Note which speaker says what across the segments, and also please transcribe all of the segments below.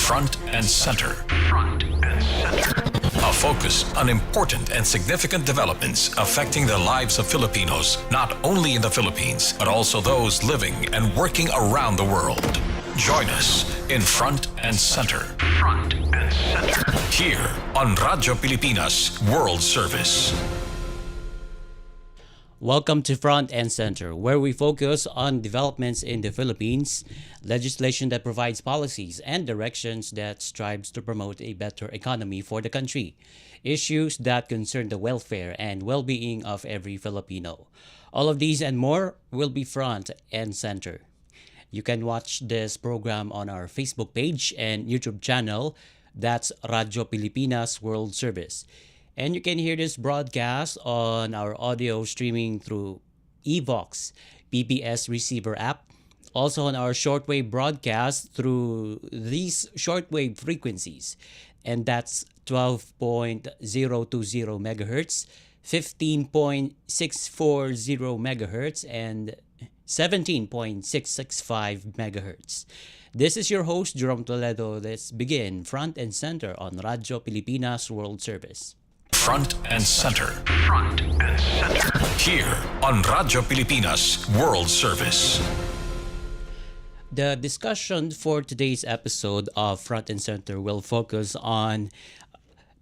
Speaker 1: Front and Center. Front and Center. A focus on important and significant developments affecting the lives of Filipinos, not only in the Philippines, but also those living and working around the world. Join us in Front and Center. Front and Center. Here on Radyo Pilipinas World Service.
Speaker 2: Welcome to Front and Center, where we focus on developments in the Philippines, legislation that provides policies and directions that strives to promote a better economy for the country, issues that concern the welfare and well-being of every Filipino. All of these and more will be Front and Center. You can watch this program on our Facebook page and YouTube channel. That's Radyo Pilipinas World Service. And you can hear this broadcast on our audio streaming through Evox PBS receiver app. Also on our shortwave broadcast through these shortwave frequencies. And that's 12.020 megahertz, 15.640 megahertz, and 17.665 megahertz. This is your host, Jerome Toledo. Let's begin Front and Center on Radyo Pilipinas World Service.
Speaker 1: Front and Center. Front and Center. Here on Radyo Pilipinas World Service.
Speaker 2: The discussion for today's episode of Front and Center will focus on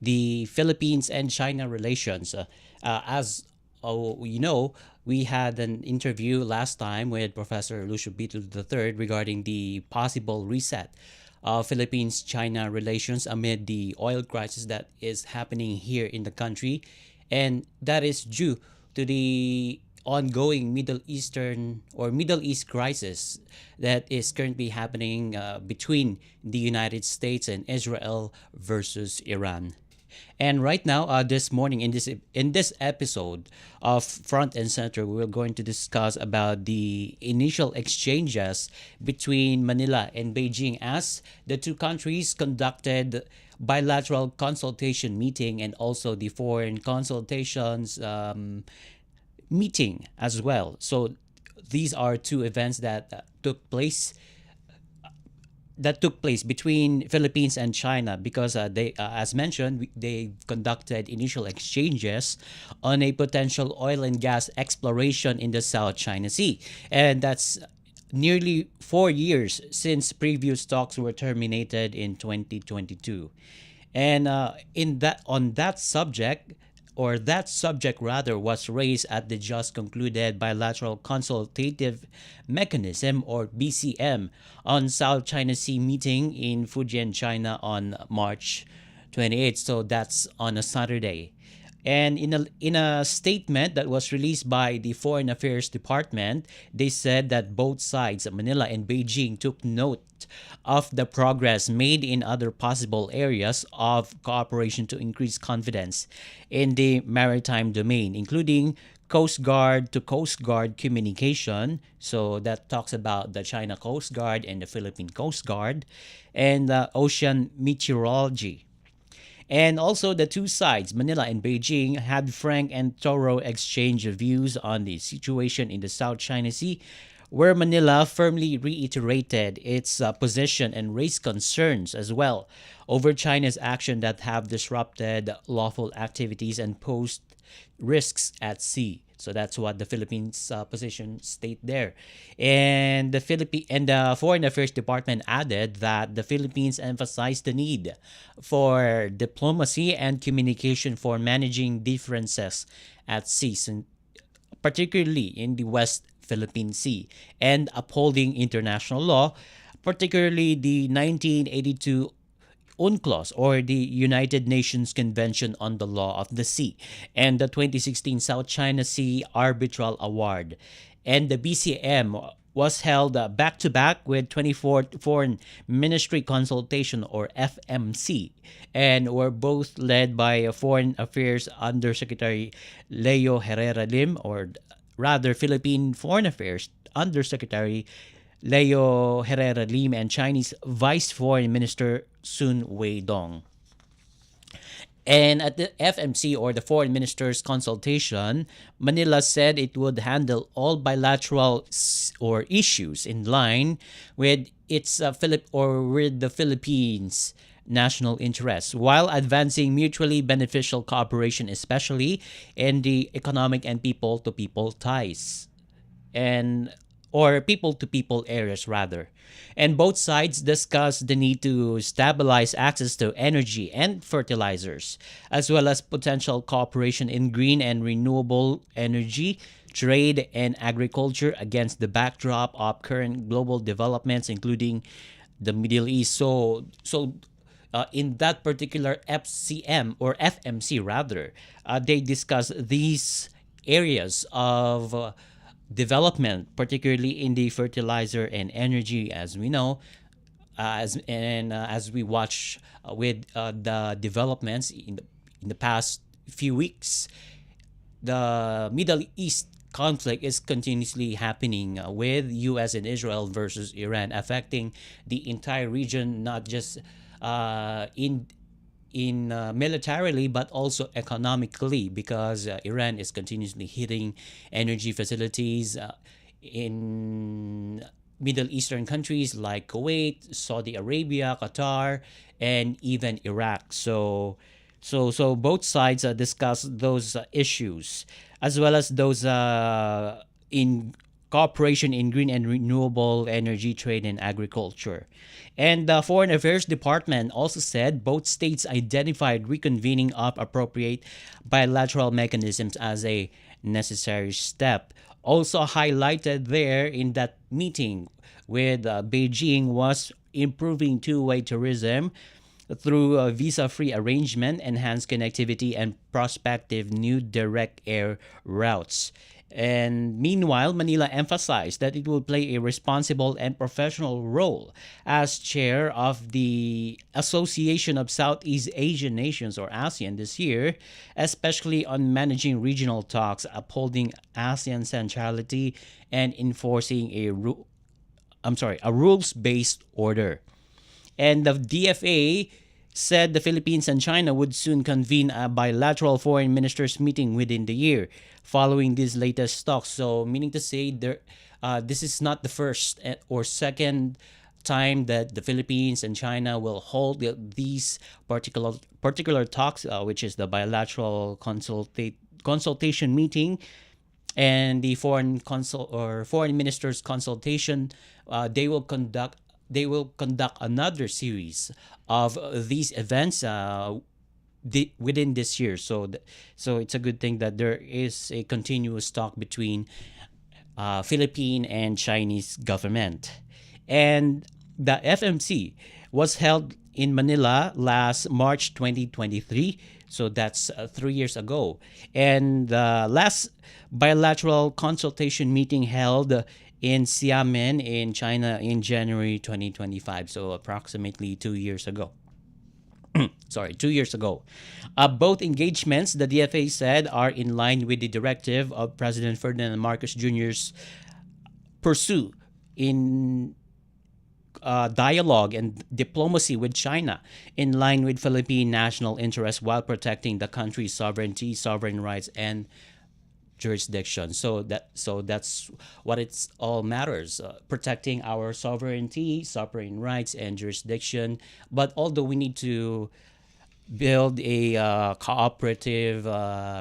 Speaker 2: the Philippines and China relations. You know, we had an interview last time with Professor Lucio Bito III regarding the possible reset of Philippines-China relations amid the oil crisis that is happening here in the country, and that is due to the ongoing Middle East crisis that is currently happening between the United States and Israel versus Iran. And right now, this morning in this episode of Front and Center, we're going to discuss about the initial exchanges between Manila and Beijing as the two countries conducted bilateral consultation meeting and also the foreign consultations meeting as well. So these are two events that took place between Philippines and China because they, as mentioned, they conducted initial exchanges on a potential oil and gas exploration in the South China Sea. And that's nearly 4 years since previous talks were terminated in 2022. And that subject was raised at the just concluded bilateral consultative mechanism or BCM on South China Sea meeting in Fujian, China on March 28th. So that's on a Saturday. And in a statement that was released by the Foreign Affairs Department, they said that both sides, Manila and Beijing, took note of the progress made in other possible areas of cooperation to increase confidence in the maritime domain, including Coast Guard to Coast Guard communication. So that talks about the China Coast Guard and the Philippine Coast Guard, and ocean meteorology. And also the two sides, Manila and Beijing, had frank and thorough exchange of views on the situation in the South China Sea, where Manila firmly reiterated its position and raised concerns as well over China's action that have disrupted lawful activities and posed risks at sea. So that's what the Philippines' position state there. And the Foreign Affairs Department added that the Philippines emphasized the need for diplomacy and communication for managing differences at sea, particularly in the West Philippine Sea, and upholding international law, particularly the 1982 UNCLOS, or the United Nations Convention on the Law of the Sea, and the 2016 South China Sea Arbitral Award. And the BCM was held back-to-back with 24th Foreign Ministry Consultation, or FMC, and were both led by Foreign Affairs Undersecretary Leo Herrera Lim, or rather Philippine Foreign Affairs Undersecretary Leo Herrera Lim, and Chinese Vice Foreign Minister Sun Weidong. And at the FMC, or the Foreign Ministers Consultation, Manila said it would handle all bilateral or issues in line with its with the Philippines' national interests, while advancing mutually beneficial cooperation, especially in the economic and people-to-people ties and or people to people areas rather. And both sides discussed the need to stabilize access to energy and fertilizers, as well as potential cooperation in green and renewable energy, trade, and agriculture against the backdrop of current global developments, including the Middle East. In that particular FCM or FMC rather, they discuss these areas of development, particularly in the fertilizer and energy, as we know, as we watch with the developments in the past few weeks, the Middle East conflict is continuously happening with U.S. and Israel versus Iran, affecting the entire region, not just in militarily but also economically, because Iran is continuously hitting energy facilities in Middle Eastern countries like Kuwait, Saudi Arabia, Qatar, and even Iraq. So both sides discuss those issues, as well as those in cooperation in green and renewable energy, trade, and agriculture. And the Foreign Affairs Department also said both states identified reconvening of appropriate bilateral mechanisms as a necessary step. Also highlighted there in that meeting with Beijing was improving two-way tourism through a visa-free arrangement, enhanced connectivity, and prospective new direct air routes. And meanwhile, Manila emphasized that it will play a responsible and professional role as chair of the Association of Southeast Asian Nations, or ASEAN, this year, especially on managing regional talks, upholding ASEAN centrality, and enforcing a rules-based order. And the DFA said the Philippines and China would soon convene a bilateral foreign ministers meeting within the year following these latest talks. So, meaning to say, this is not the first or second time that the Philippines and China will hold these particular talks, which is the bilateral consultation meeting and the foreign ministers consultation. They will conduct another series of these events within this year. So it's a good thing that there is a continuous talk between Philippine and Chinese government. And the FMC was held in Manila last March 2023. So that's 3 years ago. And the last bilateral consultation meeting held in Xiamen in China in January 2025. So approximately 2 years ago. 2 years ago. Both engagements, the DFA said, are in line with the directive of President Ferdinand Marcos Jr.'s pursue in dialogue and diplomacy with China, in line with Philippine national interests while protecting the country's sovereignty, sovereign rights, and jurisdiction. So that's what it's all matters: protecting our sovereignty, sovereign rights, and jurisdiction. But although we need to build a cooperative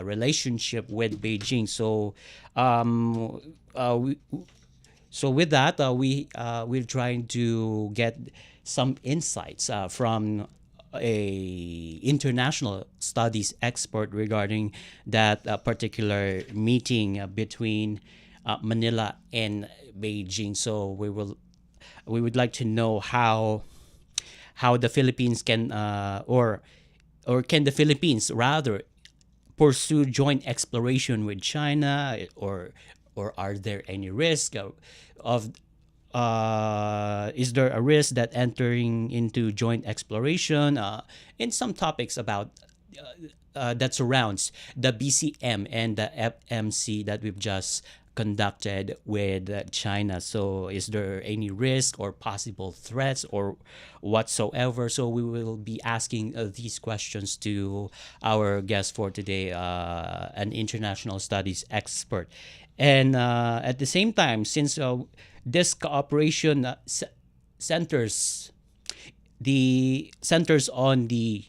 Speaker 2: relationship with Beijing, with that, we're trying to get some insights from a international studies expert regarding that particular meeting between Manila and Beijing. So we would like to know how the Philippines can or can the Philippines rather pursue joint exploration with China, or are there any risk of is there a risk that entering into joint exploration in some topics about that surrounds the BCM and the FMC that we've just conducted with China. So, is there any risk or possible threats or whatsoever? So, we will be asking these questions to our guest for today, an international studies expert. And at the same time, since this cooperation centers centers on the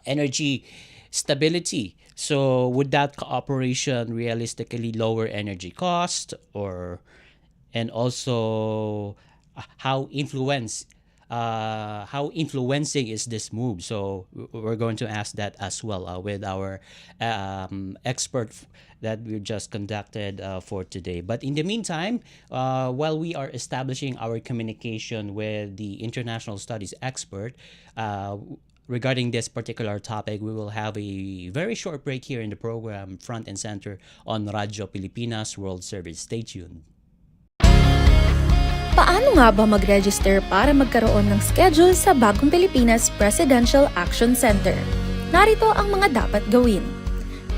Speaker 2: energy stability. So would that cooperation realistically lower energy cost, or and also how influencing is this move? So we're going to ask that as well with our expert that we just conducted for today. But in the meantime, while we are establishing our communication with the international studies expert, regarding this particular topic, we will have a very short break here in the program Front and Center on Radyo Pilipinas World Service. Stay tuned.
Speaker 3: Paano nga ba mag-register para magkaroon ng schedule sa Bagong Pilipinas Presidential Action Center? Narito ang mga dapat gawin.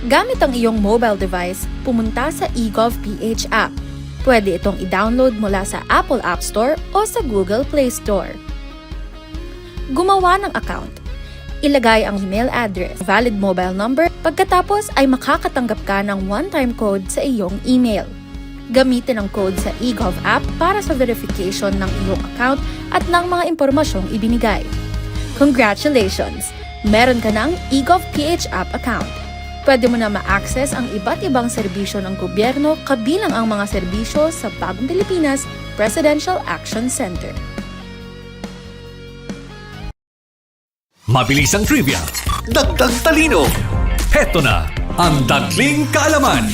Speaker 3: Gamit ang iyong mobile device, pumunta sa eGovPH app. Pwede itong i-download mula sa Apple App Store o sa Google Play Store. Gumawa ng account. Ilagay ang email address, valid mobile number, pagkatapos ay makakatanggap ka ng one-time code sa iyong email. Gamitin ang code sa eGov app para sa verification ng iyong account at ng mga impormasyong ibinigay. Congratulations! Meron ka ng eGovPH app account. Pwede mo na ma-access ang iba't ibang serbisyo ng gobyerno kabilang ang mga serbisyo sa Bagong Pilipinas Presidential Action Center.
Speaker 4: Mabilis ang trivia, dagdag talino. Heto na ang Dagling Kaalaman.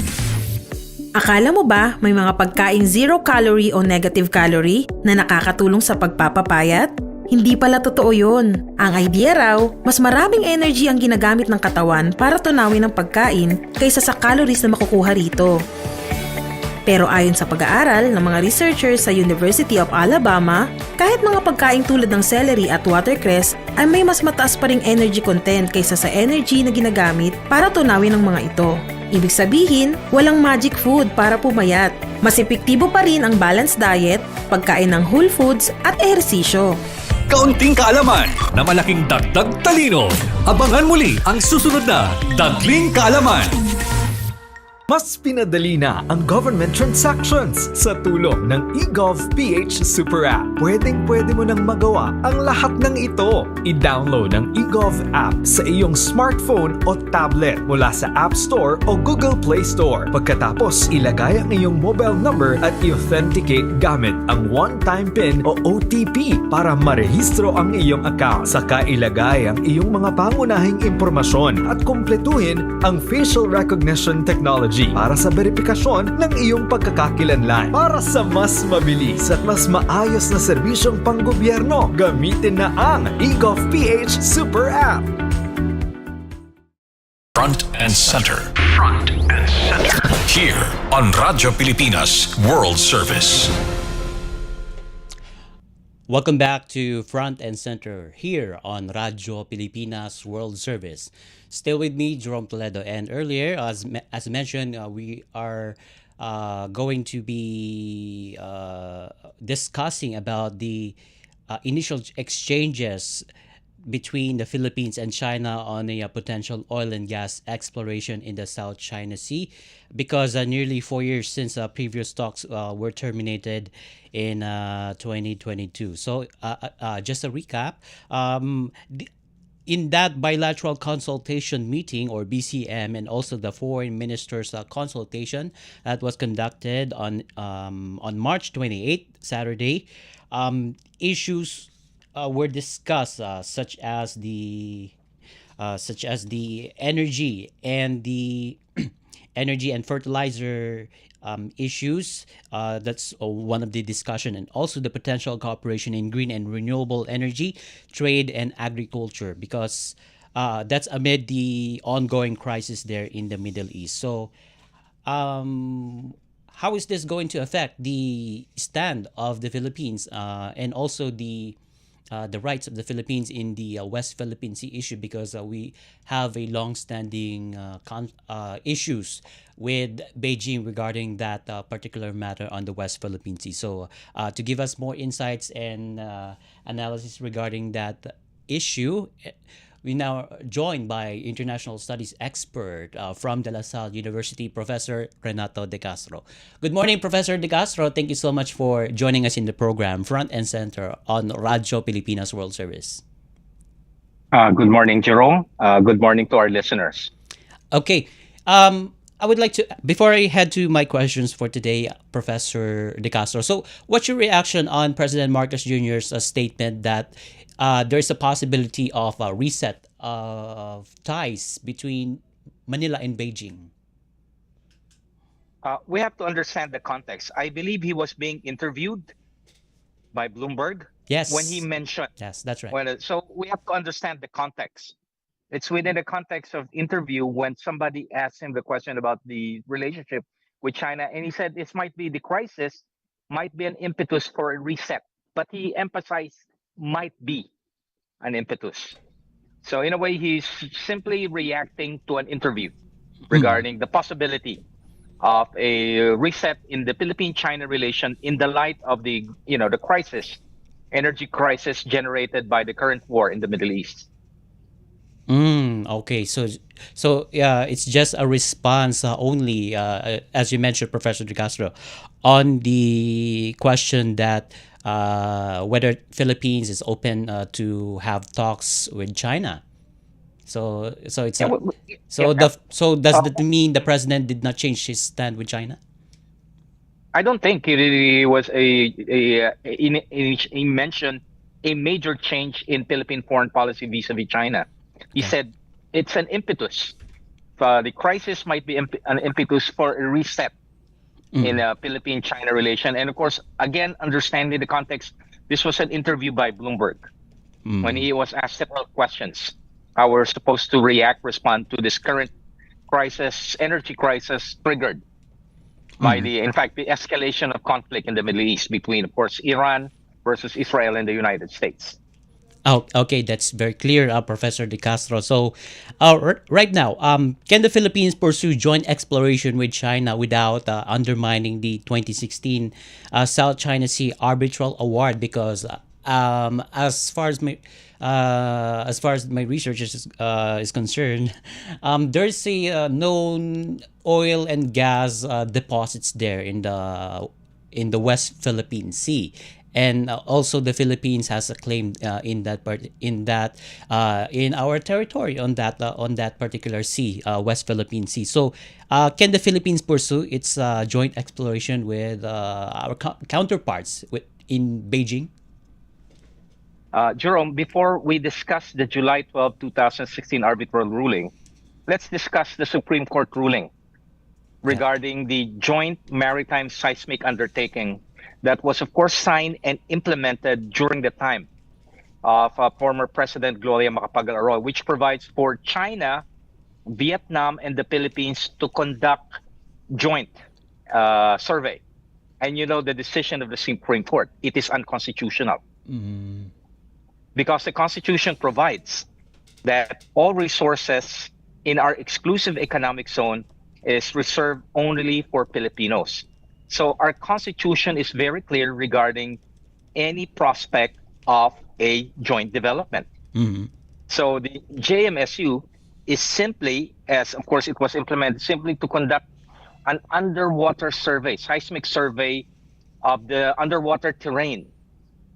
Speaker 5: Akala mo ba may mga pagkaing zero calorie o negative calorie na nakakatulong sa pagpapapayat? Hindi pala totoo yun. Ang idea raw, mas maraming energy ang ginagamit ng katawan para tunawin ang pagkain kaysa sa calories na makukuha rito. Pero ayon sa pag-aaral ng mga researchers sa University of Alabama, kahit mga pagkain tulad ng celery at watercress ay may mas mataas pa ring energy content kaysa sa energy na ginagamit para tunawin ang mga ito. Ibig sabihin, walang magic food para pumayat. Mas epektibo pa rin ang balanced diet, pagkain ng whole foods at ehersisyo.
Speaker 4: Kaunting kaalaman na malaking dagdag talino. Abangan muli ang susunod na Dagling Kaalaman.
Speaker 6: Mas pinadali na ang government transactions sa tulong ng eGovPH Super App. Pwedeng-pwede mo nang magawa ang lahat ng ito. I-download ang eGov app sa iyong smartphone o tablet mula sa App Store o Google Play Store. Pagkatapos, ilagay ang iyong mobile number at i-authenticate gamit ang one-time PIN o OTP para marehistro ang iyong account. Saka ilagay ang iyong mga pangunahing impormasyon at kumpletuhin ang facial recognition technology para sa verifikasyon ng iyong pagkakakilanlan. Para sa mas mabilis at mas maayos na serbisyong panggobyerno, gamitin na ang eGovPH Super App.
Speaker 1: Front and Center. Front and Center. Here on Radyo Pilipinas World Service.
Speaker 2: Welcome back to Front and Center here on Radyo Pilipinas World Service. Still with me, Jerome Toledo, and earlier, as mentioned, we are going to be discussing about the initial exchanges between the Philippines and China on a potential oil and gas exploration in the South China Sea, because nearly 4 years since previous talks were terminated in 2022. So just a recap, in that bilateral consultation meeting, or BCM, and also the foreign ministers consultation that was conducted on March 28th, Saturday, issues were discussed, such as the energy and the energy and fertilizer issues. That's one of the discussion, and also the potential cooperation in green and renewable energy, trade, and agriculture, because that's amid the ongoing crisis there in the Middle East. So how is this going to affect the stand of the Philippines and also the the rights of the Philippines in the West Philippine Sea issue, because we have a long-standing issues with Beijing regarding that particular matter on the West Philippine Sea. So, to give us more insights and analysis regarding that issue, we now are joined by international studies expert from De La Salle University, Professor Renato De Castro. Good morning, Professor De Castro. Thank you so much for joining us in the program, Front and Center on Radyo Pilipinas World Service.
Speaker 7: Good morning, Jerome. Good morning to our listeners.
Speaker 2: Okay. I would like to, before I head to my questions for today, Professor De Castro. So, what's your reaction on President Marcos Jr.'s statement that there's a possibility of a reset of ties between Manila and Beijing?
Speaker 7: We have to understand the context. I believe he was being interviewed by Bloomberg
Speaker 2: Yes.
Speaker 7: when he mentioned.
Speaker 2: Yes, that's right.
Speaker 7: So we have to understand the context. It's within the context of interview when somebody asked him the question about the relationship with China, and he said this might be the crisis, might be an impetus for a reset, but he emphasized might be an impetus. So in a way, he's simply reacting to an interview regarding the possibility of a reset in the Philippine-China relation in the light of the crisis, energy crisis generated by the current war in the Middle East.
Speaker 2: Okay, so yeah, it's just a response only, as you mentioned, Professor De Castro, on the question that whether Philippines is open to have talks with China. So it's
Speaker 7: Yeah,
Speaker 2: a, so does that mean the president did not change his stand with China?
Speaker 7: I don't think it really was he mentioned a major change in Philippine foreign policy vis-a-vis China. He
Speaker 2: Okay.
Speaker 7: said it's an impetus. The crisis might be an impetus for a reset in a Philippine-China relation. And of course, again, understanding the context, this was an interview by Bloomberg when he was asked several questions. How we're supposed to respond to this current crisis, energy crisis triggered by in fact, the escalation of conflict in the Middle East between, of course, Iran versus Israel and the United States.
Speaker 2: Oh, okay, that's very clear, Professor De Castro. So, right now, can the Philippines pursue joint exploration with China without undermining the 2016 South China Sea Arbitral Award? Because as far as my research is concerned, there's a known oil and gas deposits there in the West Philippine Sea, and also the Philippines has a claim in that part in our territory on that particular sea, West Philippine Sea. So, can the Philippines pursue its joint exploration with our counterparts in Beijing?
Speaker 7: Jerome, before we discuss the July 12, 2016 arbitral ruling, let's discuss the Supreme Court ruling regarding the joint maritime seismic undertaking that was, of course, signed and implemented during the time of former President Gloria Macapagal-Arroyo, which provides for China, Vietnam, and the Philippines to conduct joint survey. And you know the decision of the Supreme Court, it is unconstitutional. Because the Constitution provides that all resources in our exclusive economic zone is reserved only for Filipinos. So our Constitution is very clear regarding any prospect of a joint development. So the JMSU is simply, as of course it was implemented, simply to conduct an underwater survey, seismic survey of the underwater terrain.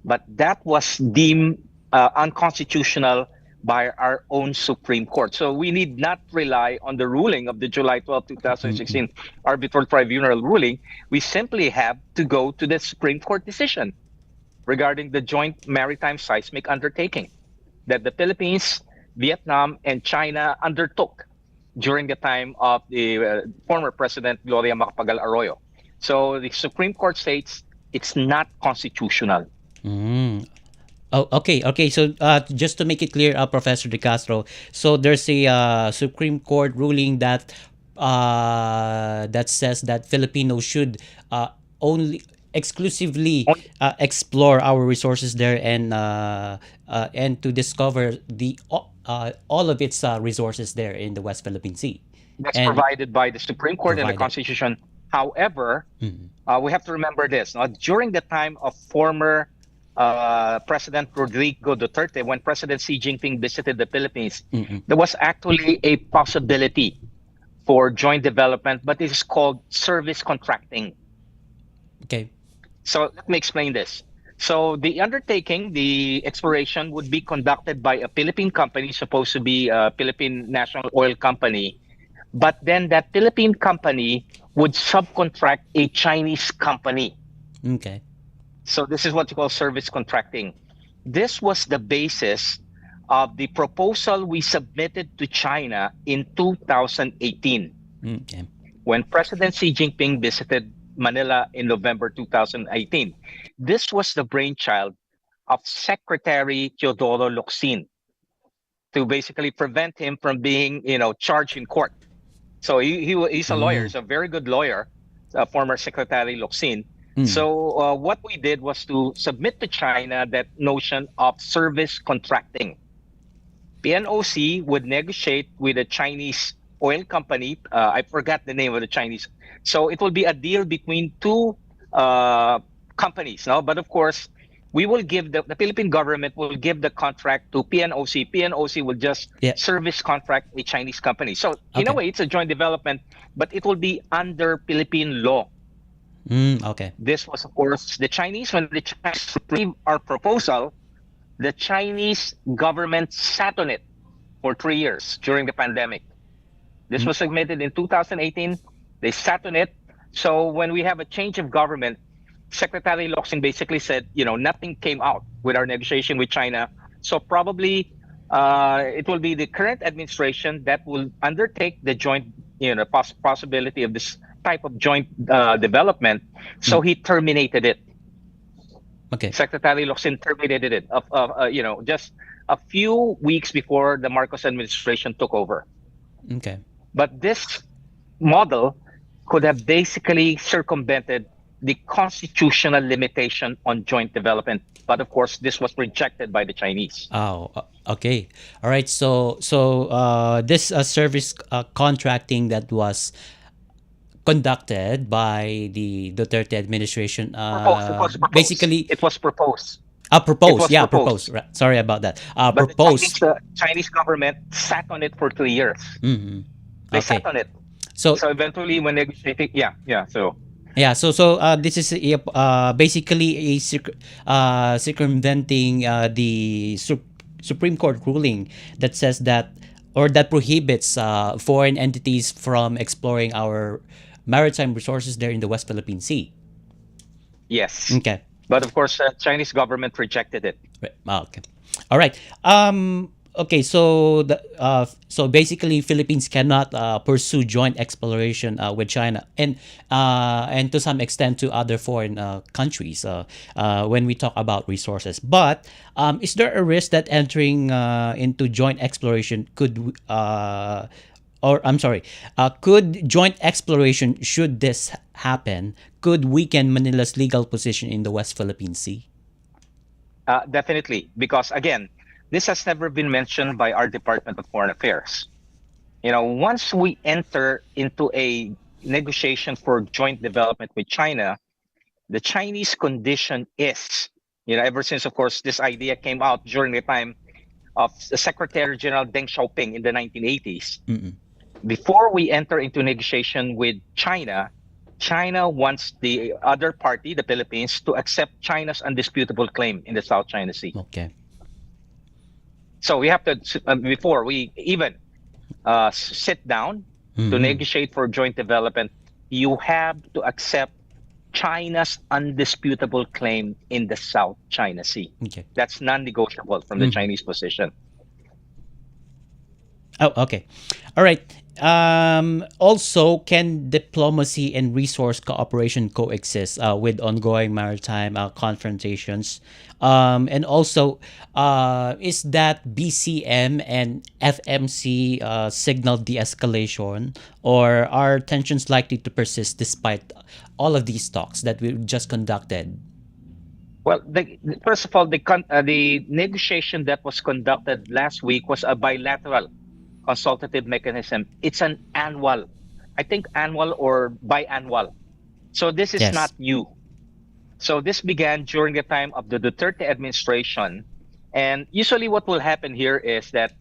Speaker 7: But that was deemed unconstitutional by our own Supreme Court. So we need not rely on the ruling of the July 12, 2016 arbitral tribunal ruling. We simply have to go to the Supreme Court decision regarding the joint maritime seismic undertaking that the Philippines, Vietnam, and China undertook during the time of the former President Gloria Macapagal-Arroyo. So the Supreme Court states it's not constitutional.
Speaker 2: Oh, okay. So, just to make it clear, Professor De Castro, so there's a Supreme Court ruling that that says that Filipinos should only exclusively
Speaker 7: On-
Speaker 2: explore our resources there and to discover all of its resources there in the West Philippine Sea
Speaker 7: that's
Speaker 2: and
Speaker 7: provided by the Supreme Court and the
Speaker 2: provided.
Speaker 7: Constitution. However,
Speaker 2: Mhm.
Speaker 7: we have to remember this. During the time of former President Rodrigo Duterte, when President Xi Jinping visited the Philippines,
Speaker 2: Mm-mm.
Speaker 7: there was actually a possibility for joint development, but it is called service contracting.
Speaker 2: Okay.
Speaker 7: So let me explain this. So the undertaking, the exploration would be conducted by a Philippine company, supposed to be a Philippine National Oil Company, but then that Philippine company would subcontract a Chinese company.
Speaker 2: Okay.
Speaker 7: So this is what you call service contracting. This was the basis of the proposal we submitted to China in 2018
Speaker 2: Okay.
Speaker 7: when President Xi Jinping visited Manila in November 2018. This was the brainchild of Secretary Teodoro Locsin to basically prevent him from being, charged in court. So he's a lawyer.
Speaker 2: Mm.
Speaker 7: He's a very good lawyer, former Secretary Locsin.
Speaker 2: Mm.
Speaker 7: So what we did was to submit to China that notion of service contracting. PNOC would negotiate with a Chinese oil company. I forgot the name of the Chinese. So it will be a deal between two companies. No, but of course, we will give the Philippine government will give the contract to PNOC. PNOC will just
Speaker 2: Yeah.
Speaker 7: service contract a Chinese company. So in a
Speaker 2: Okay.
Speaker 7: way, it's a joint development, but it will be under Philippine law.
Speaker 2: Okay.
Speaker 7: This was, of course, the Chinese. When the Chinese received our proposal, the Chinese government sat on it for 3 years during the pandemic. This was submitted in 2018. They sat on it. So when we have a change of government, Secretary Locsin basically said, nothing came out with our negotiation with China. So probably it will be the current administration that will undertake the joint, possibility of this type of joint development. So he terminated it.
Speaker 2: Okay.
Speaker 7: Secretary Locsin terminated it, just a few weeks before the Marcos administration took over.
Speaker 2: Okay.
Speaker 7: But this model could have basically circumvented the constitutional limitation on joint development. But of course, this was rejected by the Chinese.
Speaker 2: Oh, okay. All right. So this service contracting that was conducted by the Duterte administration,
Speaker 7: Proposed. It was proposed.
Speaker 2: basically
Speaker 7: It was proposed.
Speaker 2: proposed.
Speaker 7: was
Speaker 2: Yeah,
Speaker 7: proposed.
Speaker 2: proposed. Sorry about that.
Speaker 7: But
Speaker 2: Proposed.
Speaker 7: the Chinese government sat on it for 3 years.
Speaker 2: Mhm.
Speaker 7: They
Speaker 2: Okay.
Speaker 7: sat on it.
Speaker 2: So
Speaker 7: So eventually, when negotiating, so
Speaker 2: yeah, so this is basically a circumventing the Supreme Court ruling that says that or that prohibits foreign entities from exploring our maritime resources there in the West Philippine Sea.
Speaker 7: yes.
Speaker 2: Okay.
Speaker 7: But of course, Chinese government rejected it.
Speaker 2: Right. Okay. All right. Okay. So basically, Philippines cannot pursue joint exploration with China and to some extent to other foreign countries when we talk about resources. But is there a risk that entering into joint exploration could joint exploration, should this happen, could weaken Manila's legal position in the West Philippine Sea?
Speaker 7: Definitely, because again, this has never been mentioned by our Department of Foreign Affairs. Once we enter into a negotiation for joint development with China, the Chinese condition is, ever since, of course, this idea came out during the time of the Secretary General Deng Xiaoping in the 1980s.
Speaker 2: Mm-mm.
Speaker 7: Before we enter into negotiation with China, China wants the other party, the Philippines, to accept China's undisputable claim in the South China Sea.
Speaker 2: Okay.
Speaker 7: So we have to, before we even sit down to negotiate for joint development, you have to accept China's undisputable claim in the South China Sea.
Speaker 2: Okay.
Speaker 7: That's non-negotiable from the Chinese position.
Speaker 2: Oh, okay. All right. Also, can diplomacy and resource cooperation coexist with ongoing maritime confrontations? And also, is that BCM and FMC signal de-escalation, or are tensions likely to persist despite all of these talks that we just conducted?
Speaker 7: Well, first of all, the negotiation that was conducted last week was a bilateral consultative mechanism. It's an annual, I think annual or biannual. So this is not
Speaker 2: Yes.
Speaker 7: new. So this began during the time of the Duterte administration. And usually what will happen here is that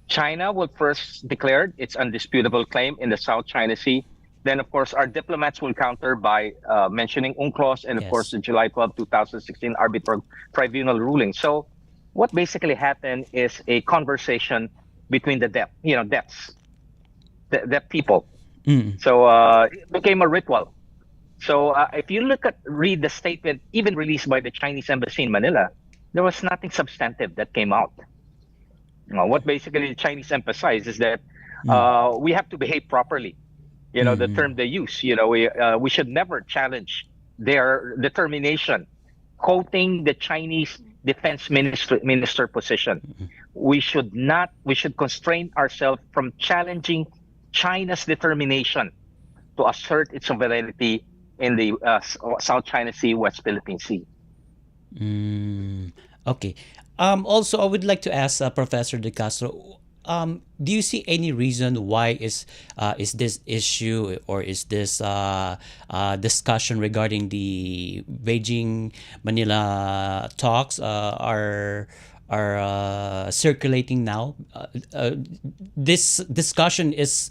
Speaker 7: China will first declare its undisputable claim in the South China Sea. Then, of course, our diplomats will counter by mentioning UNCLOS and, of course,
Speaker 2: Yes.
Speaker 7: the July 12, 2016 arbitral tribunal ruling. So what basically happened is a conversation between the depths, the people.
Speaker 2: Mm.
Speaker 7: So it became a ritual. So if you read the statement, even released by the Chinese embassy in Manila, there was nothing substantive that came out. What basically the Chinese emphasize is that
Speaker 2: Mm.
Speaker 7: we have to behave properly. The
Speaker 2: Mm.
Speaker 7: term they use. We should never challenge their determination. Quoting the Chinese defense minister position, we should not. We should constrain ourselves from challenging China's determination to assert its sovereignty in the South China Sea, West Philippine Sea.
Speaker 2: Mm, okay. Also, I would like to ask Professor De Castro, do you see any reason why is this issue or is this discussion regarding the Beijing Manila talks are circulating now? This discussion is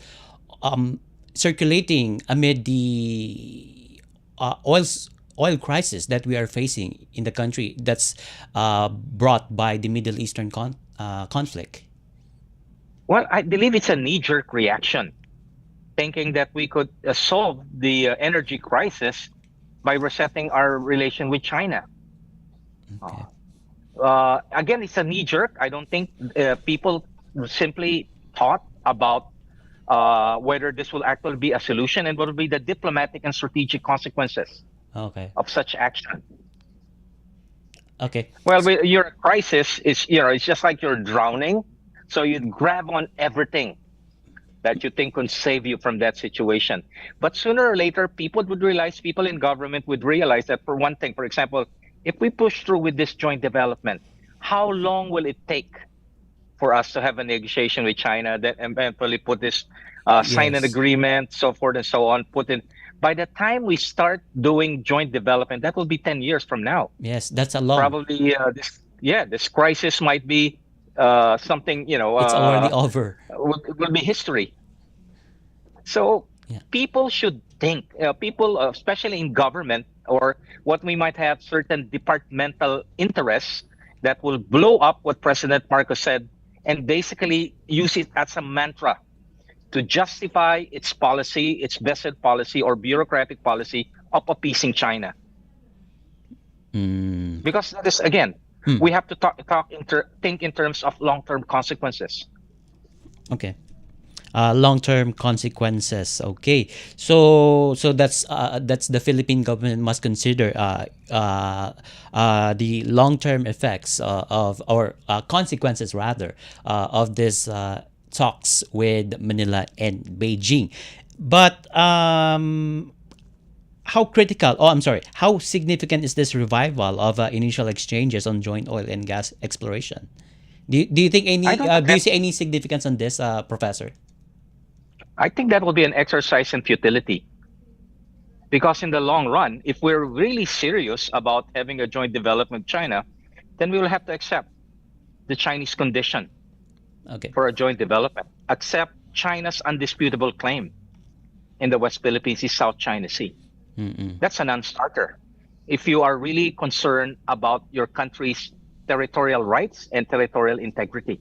Speaker 2: um, circulating amid the oil crisis that we are facing in the country that's brought by the Middle Eastern conflict.
Speaker 7: Well, I believe it's a knee-jerk reaction, thinking that we could solve the energy crisis by resetting our relation with China.
Speaker 2: Okay.
Speaker 7: Again, it's a knee-jerk. I don't think people simply thought about whether this will actually be a solution and what will be the diplomatic and strategic consequences
Speaker 2: Okay.
Speaker 7: of such action.
Speaker 2: Okay.
Speaker 7: Well, your crisis is, it's just like you're drowning. So you grab on everything that you think can save you from that situation. But sooner or later, people in government would realize that, for one thing, for example, if we push through with this joint development, how long will it take for us to have a negotiation with China that eventually put this, sign an
Speaker 2: Yes.
Speaker 7: agreement, so forth and so on, put in. By the time we start doing joint development, that will be 10 years from now.
Speaker 2: Yes, that's a long.
Speaker 7: Probably this crisis might be something,
Speaker 2: It's already over.
Speaker 7: will be history. So
Speaker 2: Yeah.
Speaker 7: people should think, people, especially in government, or what we might have certain departmental interests that will blow up what President Marcos said and basically use it as a mantra to justify its policy, its vested policy or bureaucratic policy of appeasing China.
Speaker 2: Mm.
Speaker 7: Because that is, again, we have to think in terms of long-term consequences.
Speaker 2: Okay. Long-term consequences. Okay, so that's the Philippine government must consider the long-term effects of or consequences rather of this talks with Manila and Beijing. But how critical? Oh, I'm sorry. How significant is this revival of initial exchanges on joint oil and gas exploration? Do you think
Speaker 7: I
Speaker 2: any
Speaker 7: don't think
Speaker 2: do you
Speaker 7: that,
Speaker 2: see any significance on this, Professor?
Speaker 7: I think that will be an exercise in futility. Because in the long run, if we're really serious about having a joint development with China, then we will have to accept the Chinese condition
Speaker 2: Okay.
Speaker 7: for a joint development, accept China's undisputable claim in the West Philippine Sea, South China Sea.
Speaker 2: Mm-mm.
Speaker 7: That's a non-starter. If you are really concerned about your country's territorial rights and territorial integrity.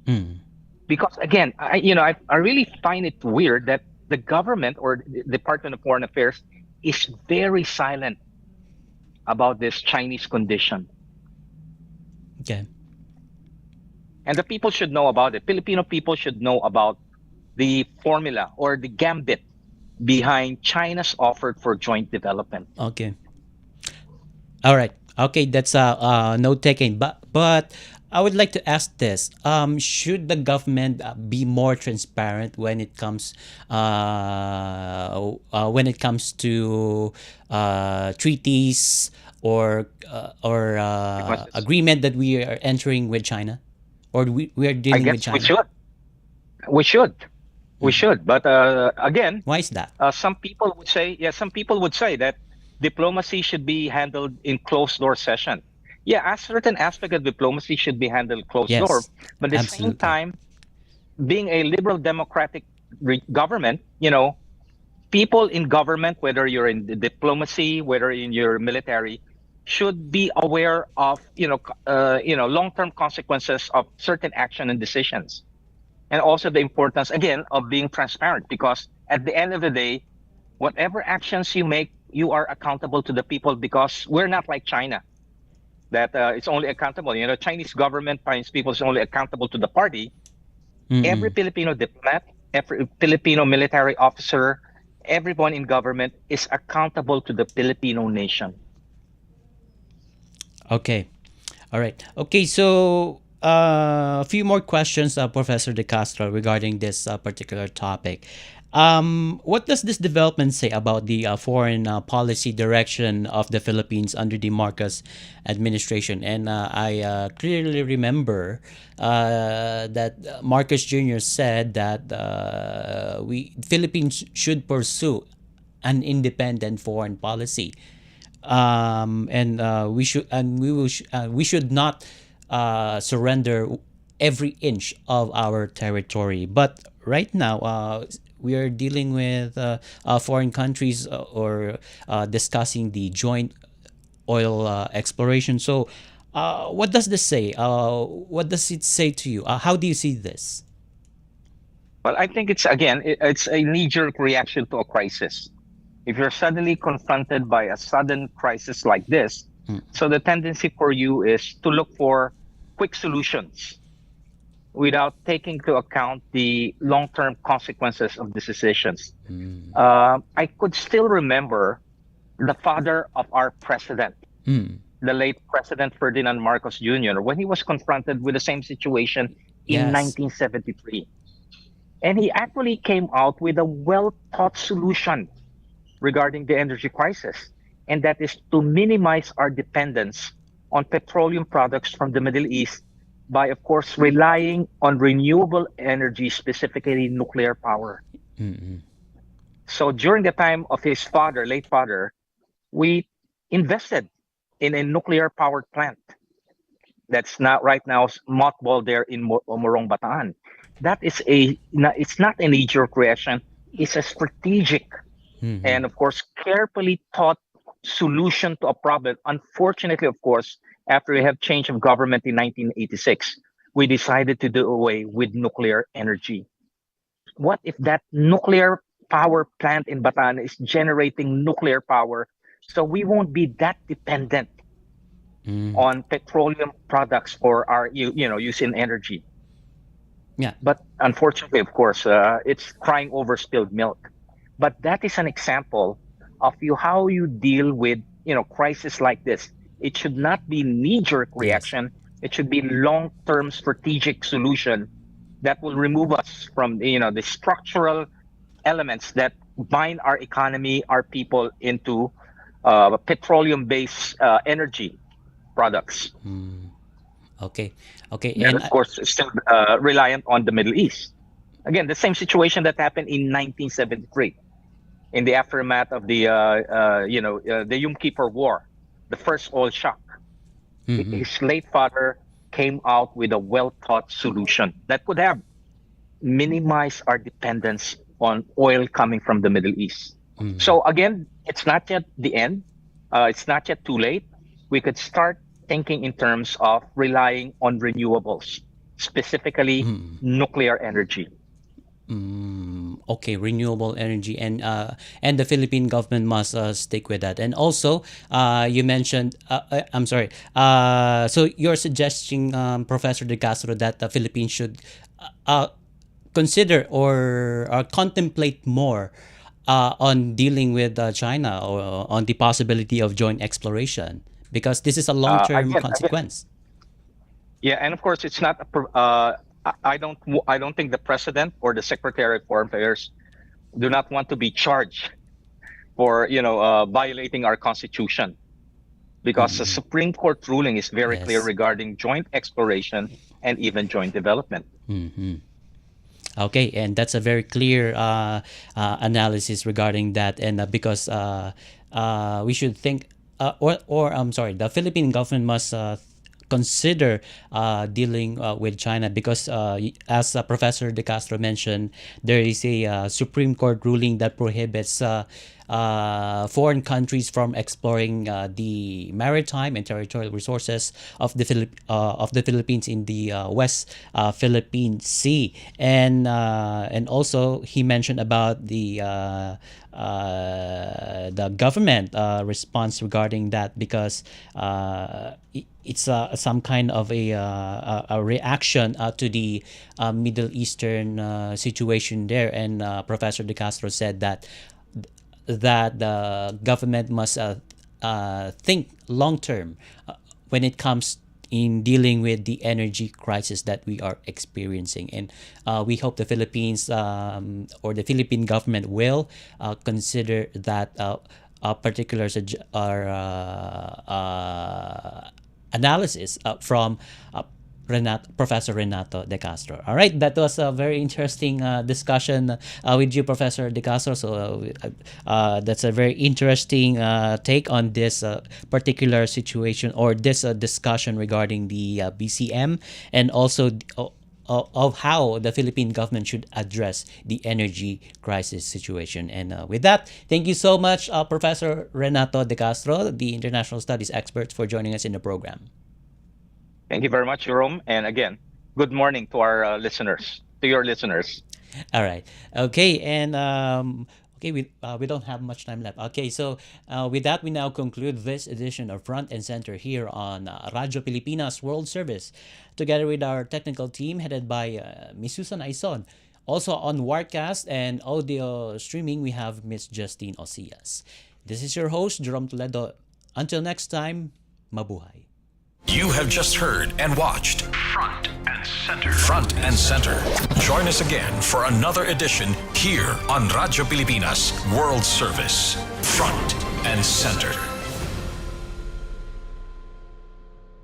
Speaker 2: Mm.
Speaker 7: Because again, I really find it weird that the government or the Department of Foreign Affairs is very silent about this Chinese condition.
Speaker 2: Okay.
Speaker 7: And the people should know about it. Filipino people should know about the formula or the gambit behind China's offer for joint development.
Speaker 2: Okay. All right. Okay, that's note taken. But I would like to ask this: should the government be more transparent when it comes to treaties or
Speaker 7: Because
Speaker 2: agreement that we are entering with China, or we are
Speaker 7: I
Speaker 2: dealing with
Speaker 7: guess we
Speaker 2: China?
Speaker 7: should. We should. We
Speaker 2: Mhm.
Speaker 7: should. But again,
Speaker 2: Why is that?
Speaker 7: some people would say, yeah, some people would say that diplomacy should be handled in closed door session. Yeah, a certain aspect of diplomacy should be handled closed door,
Speaker 2: Yes,
Speaker 7: but at the same
Speaker 2: absolutely.
Speaker 7: time, being a liberal democratic government, people in government, whether you're in the diplomacy, whether in your military, should be aware of long-term consequences of certain action and decisions, and also the importance again of being transparent, because at the end of the day, whatever actions you make, you are accountable to the people, because we're not like China that it's only accountable. Chinese government finds people is only accountable to the party. Every
Speaker 2: Mm-mm.
Speaker 7: Filipino diplomat, every Filipino military officer, everyone in government is accountable to the Filipino nation.
Speaker 2: Okay. All right. Okay. So, a few more questions, Professor De Castro, regarding this particular topic. What does this development say about the foreign policy direction of the Philippines under the Marcos administration? And I clearly remember that Marcos Jr. said that we Philippines should pursue an independent foreign policy, and we should not surrender every inch of our territory. But right now, we are dealing with foreign countries, or discussing the joint oil exploration. So, what does this say? What does it say to you? How do you see this?
Speaker 7: Well, I think it's a knee-jerk reaction to a crisis. If you're suddenly confronted by a sudden crisis like this,
Speaker 2: Mm,
Speaker 7: so the tendency for you is to look for quick solutions without taking into account the long-term consequences of the decisions.
Speaker 2: mm,
Speaker 7: I could still remember the father of our president,
Speaker 2: mm.
Speaker 7: the late President Ferdinand Marcos Jr., when he was confronted with the same situation in
Speaker 2: Yes.
Speaker 7: 1973. And he actually came out with a well thought solution regarding the energy crisis, and that is to minimize our dependence on petroleum products from the Middle East by, of course, relying on renewable energy, specifically nuclear power.
Speaker 2: Mm-mm.
Speaker 7: So during the time of his father, late father, we invested in a nuclear powered plant that's not right now mothballed there in Morong Bataan. That is it's not a knee-jerk reaction. It's a strategic
Speaker 2: Mm-hmm.
Speaker 7: and, of course, carefully thought solution to a problem. Unfortunately, of course, after we have change of government in 1986, we decided to do away with nuclear energy. What if that nuclear power plant in Bataan is generating nuclear power, so we won't be that dependent
Speaker 2: Mm.
Speaker 7: on petroleum products for our use in energy?
Speaker 2: Yeah.
Speaker 7: But unfortunately, of course, it's crying over spilled milk. But that is an example of how you deal with crisis like this. It should not be knee-jerk
Speaker 2: Yes.
Speaker 7: reaction. It should be long-term strategic solution that will remove us from the structural elements that bind our economy, our people into petroleum-based energy products.
Speaker 2: Mm. Okay. Okay.
Speaker 7: And
Speaker 2: And
Speaker 7: of course, still reliant on the Middle East. Again, the same situation that happened in 1973 in the aftermath of the Yom Kippur War, the first oil shock.
Speaker 2: mhm.
Speaker 7: His late father came out with a well thought solution that would have minimized our dependence on oil coming from the Middle East.
Speaker 2: Mhm.
Speaker 7: So again, it's not yet the end. It's not yet too late. We could start thinking in terms of relying on renewables, specifically
Speaker 2: Mhm.
Speaker 7: nuclear energy.
Speaker 2: Okay, renewable energy, and the Philippine government must stick with that. And also, you mentioned, I'm sorry. So you're suggesting, Professor De Castro, that the Philippines should consider or contemplate more on dealing with China, or on the possibility of joint exploration, because this is a long-term
Speaker 7: Again,
Speaker 2: consequence.
Speaker 7: yeah, and of course, it's not. I don't think the president or the Secretary of Foreign Affairs do not want to be charged for violating our constitution, because the Supreme Court ruling is very clear
Speaker 2: Yes.
Speaker 7: regarding joint exploration and even joint development.
Speaker 2: Okay, and that's a very clear analysis regarding that, and because we should think, or I'm sorry, the Philippine government must consider dealing with China, because, as Professor De Castro mentioned, there is a Supreme Court ruling that prohibits foreign countries from exploring the maritime and territorial resources of the Philippines in the West Philippine Sea, and also he mentioned about the government response regarding that, because it's some kind of a reaction to the Middle Eastern situation there, and Professor De Castro said that the government must think long term when it comes in dealing with the energy crisis that we are experiencing, and we hope the Philippines, or the Philippine government, will consider that particular analysis from Professor Renato De Castro. All right, that was a very interesting discussion with you, Professor De Castro. So that's a very interesting take on this particular situation, or this discussion regarding the BCM, and also of how the Philippine government should address the energy crisis situation. And with that, thank you so much, Professor Renato De Castro, the international studies expert, for joining us in the program.
Speaker 7: Thank you very much, Jerome. And again, good morning to our listeners, to your listeners.
Speaker 2: All right. Okay. And okay, we don't have much time left. Okay. So with that, we now conclude this edition of Front and Center here on Radyo Pilipinas World Service, together with our technical team headed by Miss Susan Aison. Also on Warcast and audio streaming, we have Miss Justine Osias. This is your host, Jerome Toledo. Until next time, mabuhay.
Speaker 1: You have just heard and watched Front and Center. Front and Center. Join us again for another edition here on Radyo Pilipinas World Service. Front and Center.